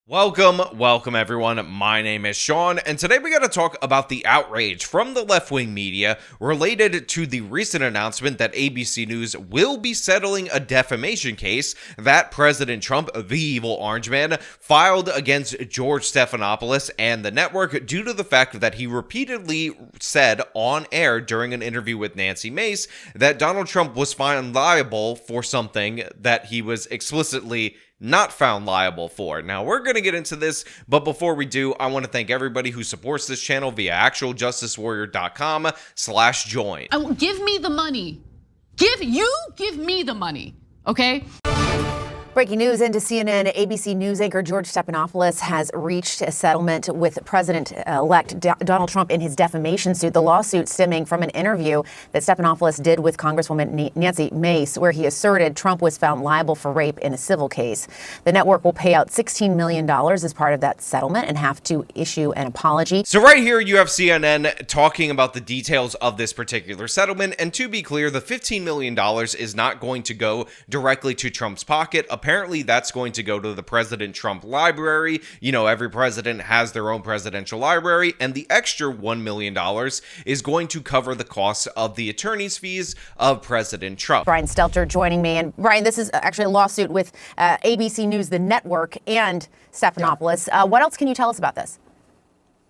Welcome everyone. My name is Sean, and today we got to talk about the outrage from the left-wing media related to the recent announcement that ABC News will be settling a defamation case that President Trump, the evil orange man, filed against George Stephanopoulos and the network due to the fact that he repeatedly said on air during an interview with Nancy Mace that Donald Trump was found liable for something that he was explicitly not found liable for. Now, we're going to get into this, but before we do, I want to thank everybody who supports this channel via actualjusticewarrior.com/join. Give me the money. Give me the money, okay? Breaking news into CNN, ABC News anchor George Stephanopoulos has reached a settlement with President-elect Donald Trump in his defamation suit. The lawsuit stemming from an interview that Stephanopoulos did with Congresswoman Nancy Mace, where he asserted Trump was found liable for rape in a civil case. The network will pay out $16 million as part of that settlement and have to issue an apology. So right here, you have CNN talking about the details of this particular settlement. And to be clear, the $15 million is not going to go directly to Trump's pocket. Apparently, that's going to go to the President Trump library. You know, every president has their own presidential library, and the extra $1 million is going to cover the costs of the attorney's fees of President Trump. Brian Stelter joining me. And Brian, this is actually a lawsuit with ABC News, the network, and Stephanopoulos. What else can you tell us about this?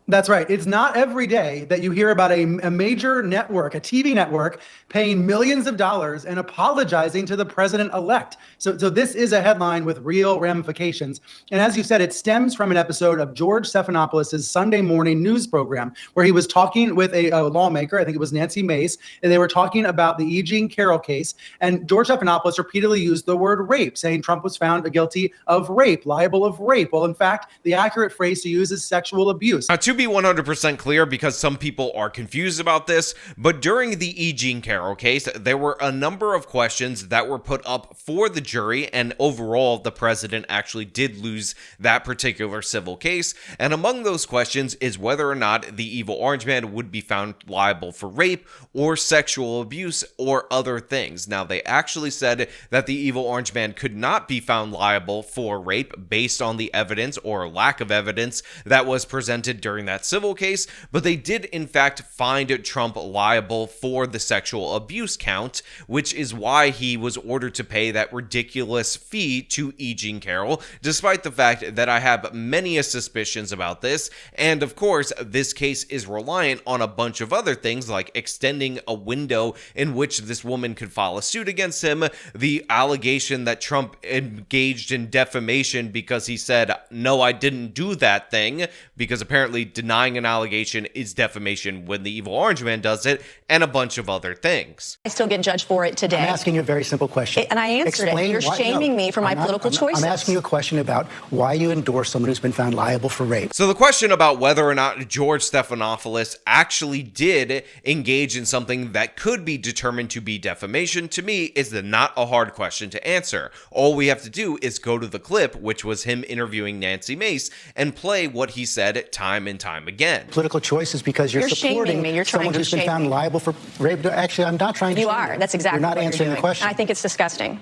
That's right. It's not every day that you hear about a major network, a TV network, paying millions of dollars and apologizing to the president-elect. So this is a headline with real ramifications. And as you said, it stems from an episode of George Stephanopoulos' Sunday morning news program, where he was talking with a lawmaker, I think it was Nancy Mace, and they were talking about the E. Jean Carroll case. And George Stephanopoulos repeatedly used the word rape, saying Trump was found guilty of rape, liable of rape. Well, in fact, the accurate phrase to use is sexual abuse. To be 100% clear, because some people are confused about this, but during the E. Jean Carroll case, there were a number of questions that were put up for the jury, and overall, the president actually did lose that particular civil case. And among those questions is whether or not the evil orange man would be found liable for rape or sexual abuse or other things. Now, they actually said that the evil orange man could not be found liable for rape based on the evidence or lack of evidence that was presented during that civil case, but they did in fact find Trump liable for the sexual abuse count, which is why he was ordered to pay that ridiculous fee to E. Jean Carroll, despite the fact that I have many suspicions about this. And of course, this case is reliant on a bunch of other things, like extending a window in which this woman could file a suit against him, the allegation that Trump engaged in defamation because he said, no, I didn't do that thing, because apparently denying an allegation is defamation when the evil orange man does it, and a bunch of other things. I still get judged for it today. I'm asking you a very simple question. And I answered it. You're shaming me for my political choices. I'm asking you a question about why you endorse someone who's been found liable for rape. So the question about whether or not George Stephanopoulos actually did engage in something that could be determined to be defamation, to me, is not a hard question to answer. All we have to do is go to the clip, which was him interviewing Nancy Mace, and play what he said time and time again. Political choices because you're supporting me. You're trying someone to who's been shame found me. liable for rape. Actually, I'm not trying to. You are. That's exactly. You're not what answering you're the doing. question. I think it's disgusting.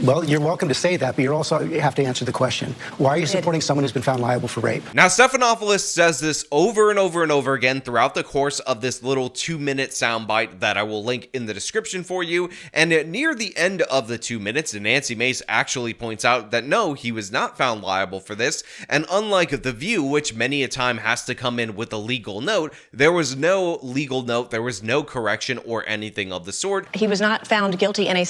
Well, you're welcome to say that, but you have to answer the question. Why are you supporting someone who's been found liable for rape? Now, Stephanopoulos says this over and over and over again throughout the course of this little 2-minute soundbite that I will link in the description for you. And near the end of the 2 minutes, Nancy Mace actually points out that no, he was not found liable for this. And unlike The View, which many a time has to come in with a legal note, there was no legal note, there was no correction or anything of the sort. He was not found guilty in a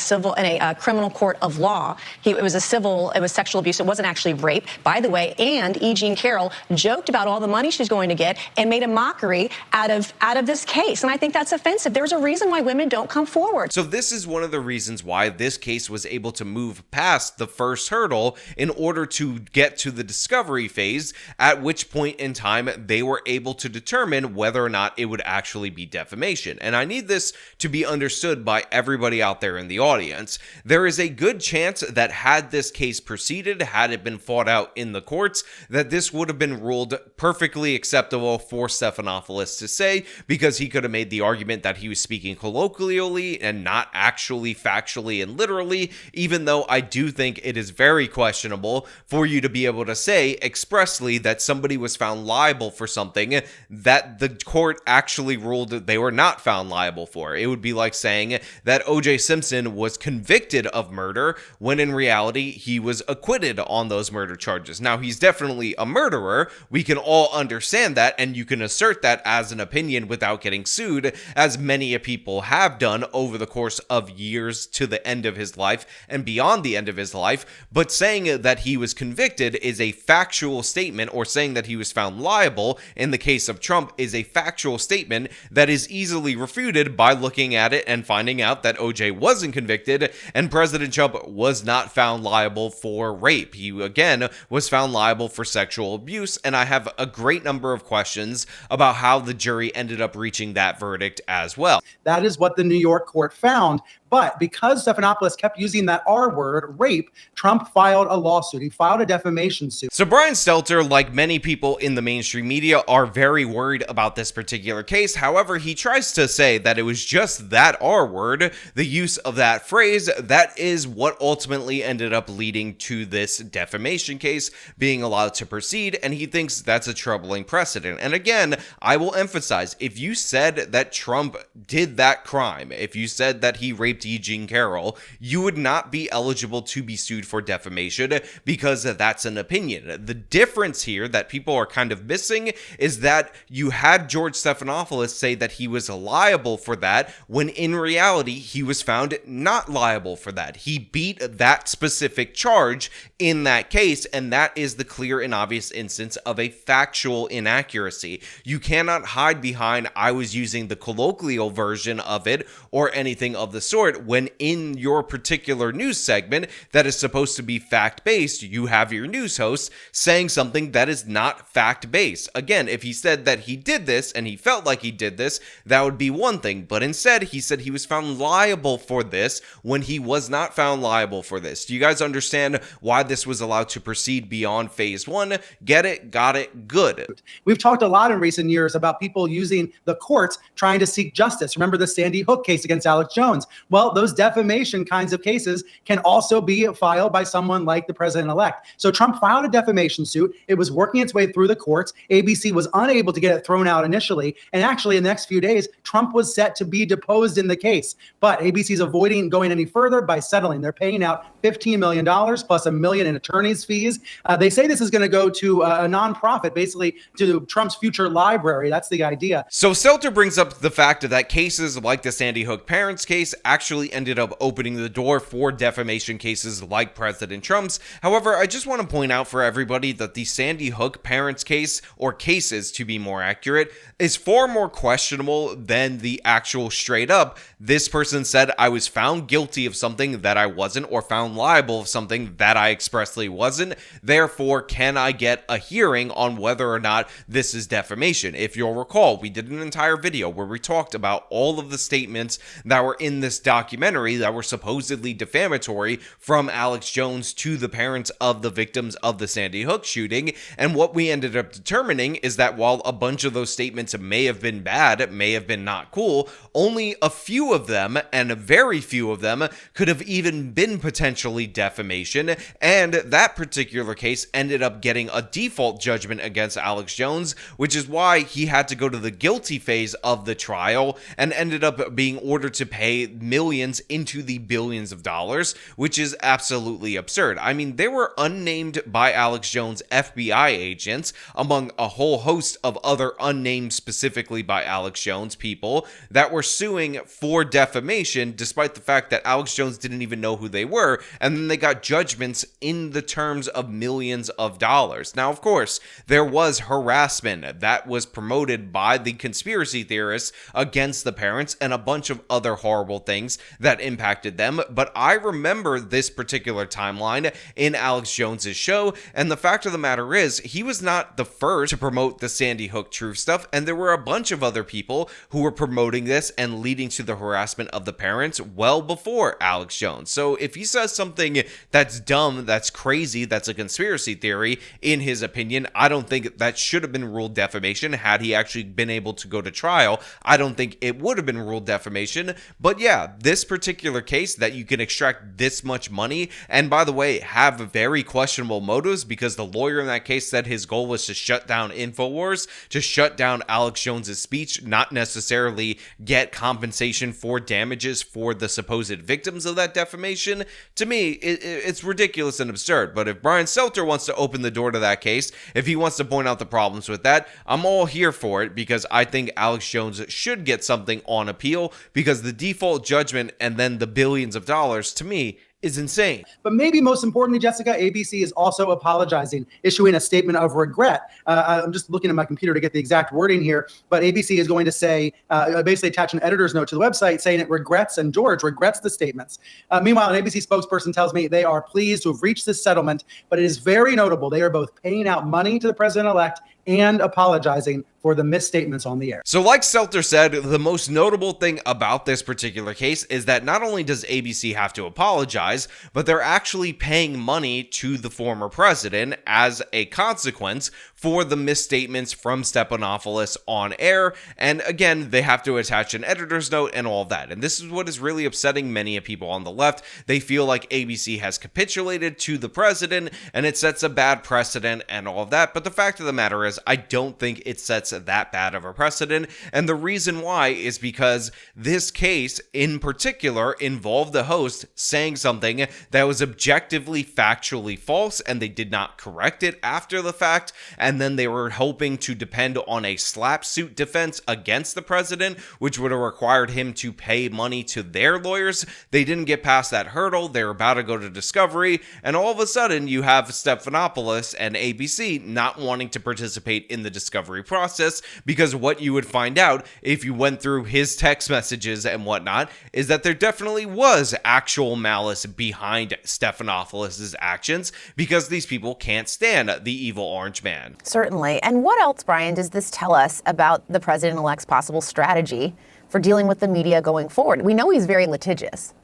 criminal court of law. It was sexual abuse. It wasn't actually rape, by the way. And E. Jean Carroll joked about all the money she's going to get and made a mockery out of this case. And I think that's offensive. There's a reason why women don't come forward. So this is one of the reasons why this case was able to move past the first hurdle in order to get to the discovery phase, at which point in time they were able to determine whether or not it would actually be defamation. And I need this to be understood by everybody out there in the audience. There is a good chance that had this case proceeded, had it been fought out in the courts, that this would have been ruled perfectly acceptable for Stephanopoulos to say, because he could have made the argument that he was speaking colloquially and not actually factually and literally, even though I do think it is very questionable for you to be able to say expressly that somebody was found liable for something that the court actually ruled that they were not found liable for. It would be like saying that O.J. Simpson was convicted of murder when in reality he was acquitted on those murder charges. Now, he's definitely a murderer. We can all understand that, and you can assert that as an opinion without getting sued, as many people have done over the course of years to the end of his life and beyond the end of his life. But saying that he was convicted is a factual statement, or saying that he was found liable in the case of Trump is a factual statement that is easily refuted by looking at it and finding out that OJ wasn't convicted and President Trump was not found liable for rape. He, again, was found liable for sexual abuse, and I have a great number of questions about how the jury ended up reaching that verdict as well. That is what the New York court found. But because Stephanopoulos kept using that R word, rape, Trump filed a lawsuit. He filed a defamation suit. So Brian Stelter, like many people in the mainstream media, are very worried about this particular case. However, he tries to say that it was just that R word, the use of that phrase, that is what ultimately ended up leading to this defamation case being allowed to proceed, and he thinks that's a troubling precedent. And again, I will emphasize, if you said that Trump did that crime, if you said that he raped E. Jean Carroll, you would not be eligible to be sued for defamation because that's an opinion. The difference here that people are kind of missing is that you had George Stephanopoulos say that he was liable for that, when in reality he was found not liable for that. He beat that specific charge in that case, and that is the clear and obvious instance of a factual inaccuracy. You cannot hide behind "I was using the colloquial version of it" or anything of the sort, when in your particular news segment that is supposed to be fact-based, you have your news host saying something that is not fact-based. Again, if he said that he did this and he felt like he did this, that would be one thing, but instead he said he was found liable for this when he was not found liable for this. Do you guys understand why this was allowed to proceed beyond phase one? Get it? Got it? Good. We've talked a lot in recent years about people using the courts trying to seek justice. Remember the Sandy Hook case against Alex Jones? Well, those defamation kinds of cases can also be filed by someone like the president-elect. So Trump filed a defamation suit. It was working its way through the courts. ABC was unable to get it thrown out initially. And actually, in the next few days, Trump was set to be deposed in the case. But ABC's avoiding going any further by settling. They're paying out $15 million plus $1 million in attorney's fees. They say this is going to go to a nonprofit, basically to Trump's future library. That's the idea. So Stelter brings up the fact that cases like the Sandy Hook parents case actually ended up opening the door for defamation cases like President Trump's. However, I just want to point out for everybody that the Sandy Hook parents case, or cases to be more accurate, is far more questionable than the actual straight up, this person said I was found guilty of something that I wasn't, or found liable of something that I expressly wasn't. Therefore, can I get a hearing on whether or not this is defamation? If you'll recall, we did an entire video where we talked about all of the statements that were in this documentary that were supposedly defamatory from Alex Jones to the parents of the victims of the Sandy Hook shooting. And what we ended up determining is that while a bunch of those statements may have been bad, may have been not cool, only a few of them, and very few of them, could have even been potentially defamation. And that particular case ended up getting a default judgment against Alex Jones, which is why he had to go to the guilty phase of the trial and ended up being ordered to pay millions into the billions of dollars, which is absolutely absurd. I mean, they were unnamed by Alex Jones FBI agents, among a whole host of other unnamed specifically by Alex Jones people that were suing for defamation, despite the fact that Alex Jones didn't even know who they were, and then they got judgments in the terms of millions of dollars. Now, of course, there was harassment that was promoted by the conspiracy theorists against the parents and a bunch of other horrible things that impacted them, but I remember this particular timeline in Alex Jones's show, and the fact of the matter is, he was not the first to promote the Sandy Hook truth stuff, and there were a bunch of other people who were promoting this and leading to the harassment of the parents well before Alex Jones. So if he says something that's dumb, that's crazy, that's a conspiracy theory, in his opinion, I don't think that should have been ruled defamation. Had he actually been able to go to trial, I don't think it would have been ruled defamation. But yeah, this particular case that you can extract this much money, and by the way, have very questionable motives, because the lawyer in that case said his goal was to shut down InfoWars, to shut down Alex Jones's speech, not necessarily get compensation for damages for the supposed victims of that defamation. To me, it's ridiculous and absurd. But if Brian Stelter wants to open the door to that case, if he wants to point out the problems with that, I'm all here for it, because I think Alex Jones should get something on appeal, because the default judgment and then the billions of dollars, to me, is insane. But maybe most importantly, Jessica, ABC is also apologizing, issuing a statement of regret. I'm just looking at my computer to get the exact wording here, but ABC is going to say, basically attach an editor's note to the website saying it regrets, and George regrets the statements. Meanwhile, an ABC spokesperson tells me they are pleased to have reached this settlement, but it is very notable they are both paying out money to the president-elect and apologizing for the misstatements on the air. So like Stelter said, the most notable thing about this particular case is that not only does ABC have to apologize, but they're actually paying money to the former president as a consequence for the misstatements from Stephanopoulos on air. And again, they have to attach an editor's note and all of that. And this is what is really upsetting many people on the left. They feel like ABC has capitulated to the president and it sets a bad precedent and all of that. But the fact of the matter is, I don't think it sets that bad of a precedent. And the reason why is because this case in particular involved the host saying something that was objectively factually false, and they did not correct it after the fact. And then they were hoping to depend on a slap suit defense against the president, which would have required him to pay money to their lawyers. They didn't get past that hurdle. They're about to go to discovery. And all of a sudden you have Stephanopoulos and ABC not wanting to participate in the discovery process, because what you would find out if you went through his text messages and whatnot is that there definitely was actual malice behind Stephanopoulos' actions, because these people can't stand the evil orange man. Certainly. And what else, Brian, does this tell us about the president-elect's possible strategy for dealing with the media going forward? We know he's very litigious.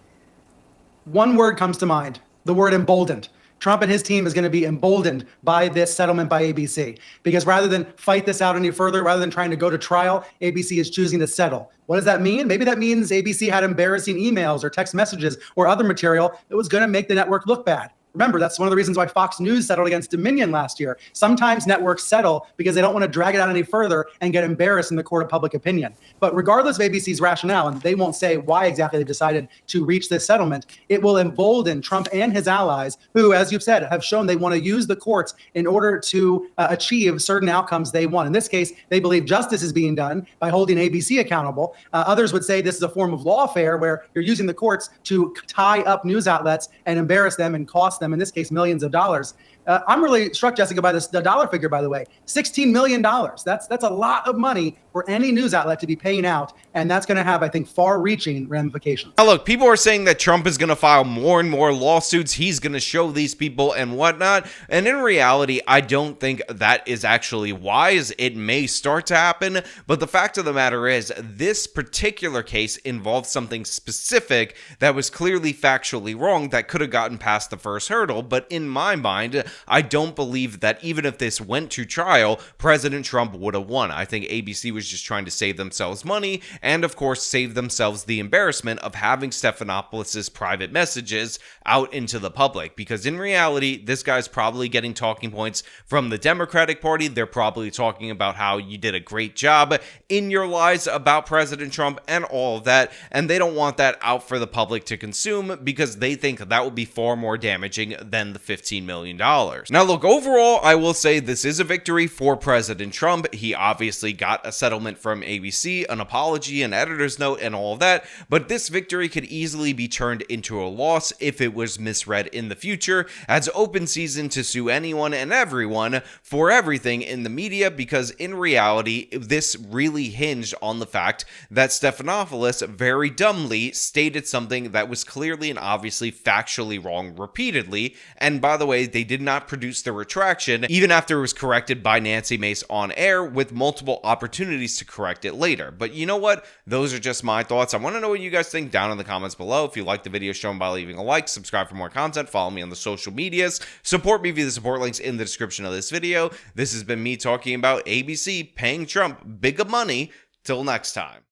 One word comes to mind, the word emboldened. Trump and his team is going to be emboldened by this settlement by ABC, because rather than fight this out any further, rather than trying to go to trial, ABC is choosing to settle. What does that mean? Maybe that means ABC had embarrassing emails or text messages or other material that was going to make the network look bad. Remember, that's one of the reasons why Fox News settled against Dominion last year. Sometimes networks settle because they don't want to drag it out any further and get embarrassed in the court of public opinion. But regardless of ABC's rationale, and they won't say why exactly they decided to reach this settlement, it will embolden Trump and his allies, who, as you've said, have shown they want to use the courts in order to achieve certain outcomes they want. In this case, they believe justice is being done by holding ABC accountable. Others would say this is a form of lawfare where you're using the courts to tie up news outlets and embarrass them and cost them, in this case, millions of dollars. I'm really struck, Jessica, by the dollar figure, by the way, $16 million. That's a lot of money for any news outlet to be paying out. And that's going to have, I think, far-reaching ramifications. Now, look, people are saying that Trump is going to file more and more lawsuits. He's going to show these people and whatnot. And in reality, I don't think that is actually wise. It may start to happen. But the fact of the matter is, this particular case involved something specific that was clearly factually wrong that could have gotten past the first hurdle. But in my mind, I don't believe that even if this went to trial, President Trump would have won. I think ABC was just trying to save themselves money and, of course, save themselves the embarrassment of having Stephanopoulos' private messages out into the public. Because in reality, this guy's probably getting talking points from the Democratic Party. They're probably talking about how you did a great job in your lies about President Trump and all of that. And they don't want that out for the public to consume, because they think that would be far more damaging than the $15 million. Now, look, overall, I will say this is a victory for President Trump. He obviously got a settlement from ABC, an apology, an editor's note, and all of that. But this victory could easily be turned into a loss if it was misread in the future, as open season to sue anyone and everyone for everything in the media, because in reality, this really hinged on the fact that Stephanopoulos very dumbly stated something that was clearly and obviously factually wrong repeatedly. And by the way, they did not not produce the retraction, even after it was corrected by Nancy Mace on air with multiple opportunities to correct it later. But you know what? Those are just my thoughts. I want to know what you guys think down in the comments below. If you like the video, show them by leaving a like, subscribe for more content, follow me on the social medias, support me via the support links in the description of this video. This has been me talking about ABC paying Trump big money. Till next time.